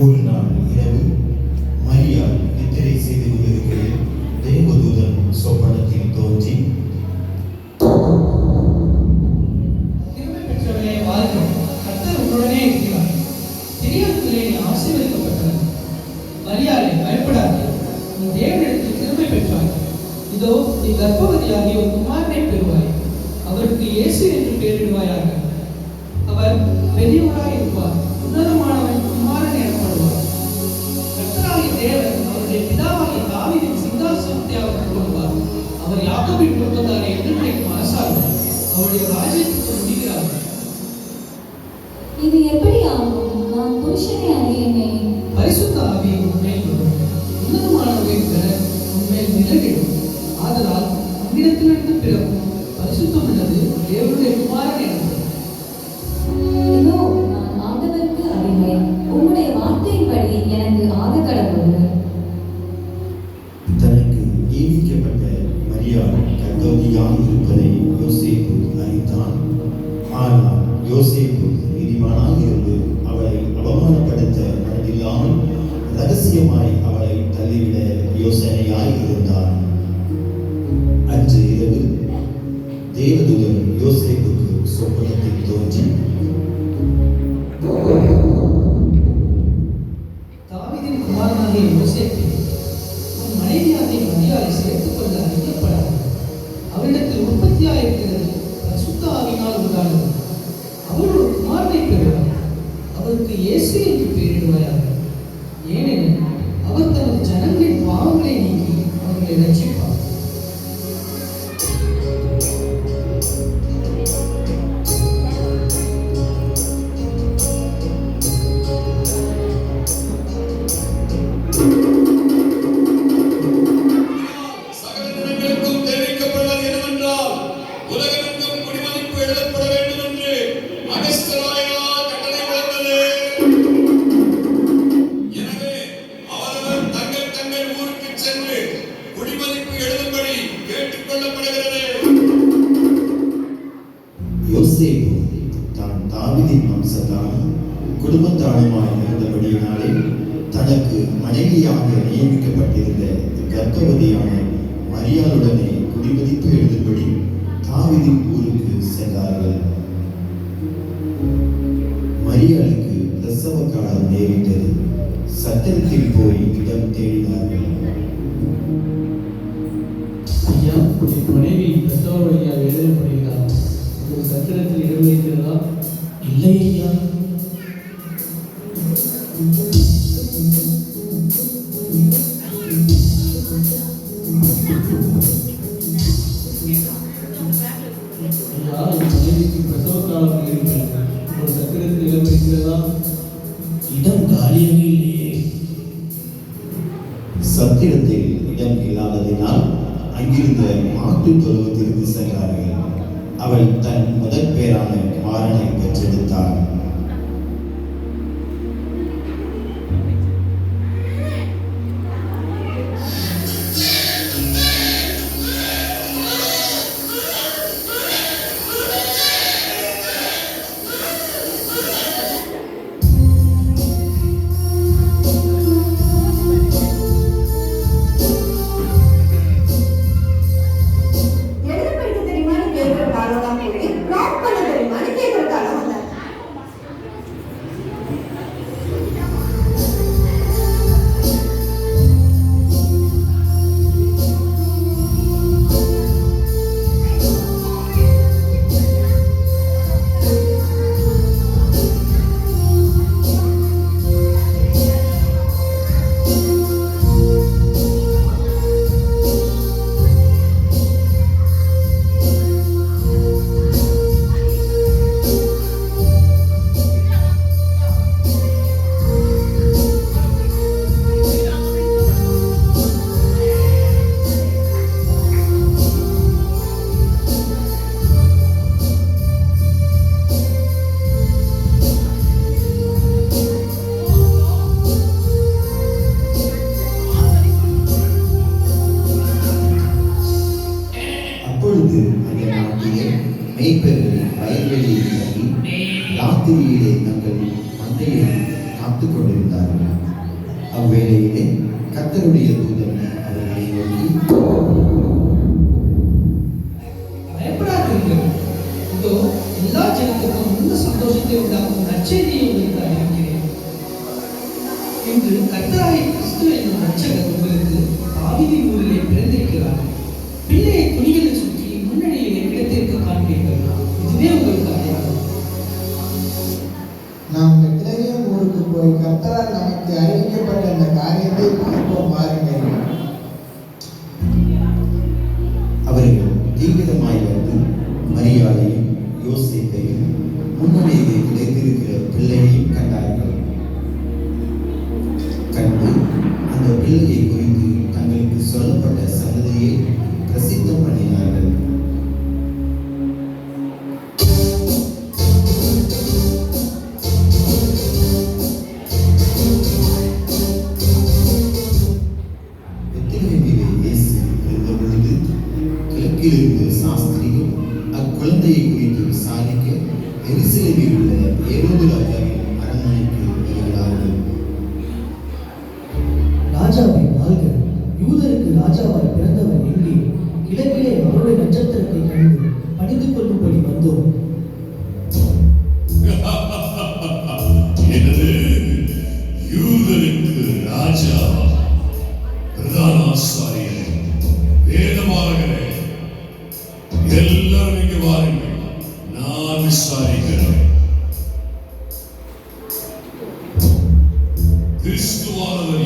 ஒரு நாள் இரவு மரியாள் நித்திரை செய்து கொண்டிருக்கையில் தேவதூதன் சொப்பனத்தில் தோன்றி, கிருபை பெற்றவனே வாழ்க, கர்த்தர் உன்னுடனே இருக்கிறார். பெரியவர்களே நீ ஆசீர்வதிக்கப்பட்டவன். மரியாளே பயப்படாதே, நீ தேவனிடத்தில் கிருபை பெற்றாய். இதோ நீ கர்ப்பவதியாகி ஒரு குமாரனை பெறுவாய். அவருக்கு இயேசு என்று பெயரிடுவாயாக. அவர் பெரியவராய் இருப்பார், உன்னதமானவன் குமாரன் எனப்படுவார். கர்த்தராகிய தேவன் அவருடைய பிதாவாகிய தாவீதின் சிங்காசனத்தை அவருக்கு கொடுப்பார். அவர் யாக்கோபின் குடும்பத்தாரை என்றென்றைக்கும் அரசாளுவார். அவருடைய ராஜ்யத்துக்கு முடிகிறார். இது எப்படி ஆகும்? நான் புருஷனை அறியேனே. பரிசுத்த ஆவி உன்மேல் வரும், உன்னதமானவரின் கரம் உன்மேல் நிழலிடும். ஆதலால் உன்னிடத்திலிருந்து பிறக்கும் பரிசுத்தம் உள்ளது தேவனுடைய குமாரன் எனப்படும். இதோ நான் ஆண்டவருக்கு அடிமை, உம்முடைய வார்த்தையின்படி எனக்கு ஆக கடவுள். தனக்கு நியமிக்கப்பட்ட மரியாள் கர்ப்பவதியாக இருப்பதை யோசேப்பு அறிந்தான். ஆனால் யோசேப்பு நீதிமானாக இருந்து அவளை அவமானப்படுத்த மனதில்லாமல் ரகசியமாய் அவளை தள்ளிவிட யோசனையாய் இருந்தான். அன்று இரவு தேவதூதன் யோசேப்புக்கு சொப்பனத்தில் தோன்றி, தாவீதின் குமாரனாகிய யோசேப்பே, உன் மனைவியாகிய மரியாளை சேர்த்துக் கொள்ள அறியப்படாது. அவரிடத்தில் உற்பத்தியாயிருக்கிறது பரிசுத்த ஆவியினால் உண்டானது. அவள் ஒரு குமாரனை பெறுவார். அவருக்கு இயேசு என்று பெயரிடுவாயாக. ஏனெனில் அவர் தமது ஜனங்களின் பாவங்களை நீக்கி அவர்களை ரட்சிப்பார். யோசேப்பு தான் தாவீதின் வம்சத்தானும் குடும்பத்தானுமாய் இருந்தபடியினாலே தனக்கு மனைவியாக நியமிக்கப்பட்டிருந்த கர்ப்பவதியான மரியாளுடனே குடிமதிப்பு எழுதும்படி தாவீதின் ஊருக்கு சென்றார்கள். மரியாளுக்கு பிரசவ காலம் நேரிட்டது. சத்திரத்தில் போய் இடம் தேடினார்கள். ஐயா, என் மனைவி பிரசவ வழியாக எழுதப்படுகிறார். ஒரு சத்திரத்தில் இடம் வைக்கிறதா? இல்லை ஐயா. ஐயா, என் மனைவிக்கு பிரசவ காலம் இருக்கிறது. ஒரு சத்திரத்தில் இடம் வைக்கிறதா? இடம் காலியாக இல்லையே. சத்திரத்தில் இடம் இல்லாததினால் அங்கிருந்த மாட்டுத் தொழுவத்திற்கு சென்றார்கள். அவள் தன் முதற் பேரான குமாரனை பெற்றெடுத்தாள். மேய்ப்பர்கள் வயல்வெளியில் தங்கி ராத்திரியிலே தங்கள் மந்தையை காத்துக் கொண்டிருந்தார்கள். அவ்வேளையிலே கர்த்தருடைய தூதன் அவர்களை நோக்கி, பயப்படாதீர்கள். இதோ எல்லா ஜனத்துக்கும் இந்த சந்தோஷத்தை உண்டாக்கும் நற்செய்தியை உங்களுக்கு அறிவிக்கிறேன். இன்று கர்த்தராகிய கிறிஸ்து என்னும் ரட்சகர் உங்களுக்கு தாவீது ஊரிலே பிறந்திருக்கிறார். பிள்ளையை துணிகளில் சுற்றி முன்னணியிலே கிடத்திற்கு காண்பீர்கள். இதுவே உங்களுக்கு அடையாளம். நாம் பெத்லகேம் ஊருக்கு போய் கர்த்தரால் நமக்கு அறிவிக்கப்பட்ட அந்த காரியத்தை பார்ப்போம் வாருங்கள். அவர்கள் தீவிரமாய் வந்து மரியாதையும் யோசேப்பையும் முன்னணியிலே கிடைத்திருக்கிற பிள்ளையையும் கண்டார்கள். கண்டு அந்த பிள்ளையை குறித்து தங்களுக்கு சொல்லப்பட்ட சந்ததியை பிரசித்தம் பண்ணினார்கள். பெத்லகேமிலே இயேசு பிறந்த பொழுது கிழக்கிலிருந்து சாஸ்திரிகள் அக்குழந்தையை குறித்து விசாரிக்க எருசலேமில் உள்ள ஏரோது ராஜாவின் அரண்மனைக்கு வருகிறார்கள். ராஜாவை வாழ்க! யூதருக்கு ராஜாவாய் பிறந்தவர் எங்கே? கிழக்கிலே அவருடைய நட்சத்திரத்தை கண்டு பணிந்து கொள்ளும்படி வந்தோம். எனது யூதருக்கு ராஜா, பிரதான ஆசாரியரே, வேதபாரகரே, எல்லாரும் இங்கு வாருங்கள், நான் விசாரிக்கிறேன். கிறிஸ்துவானவர்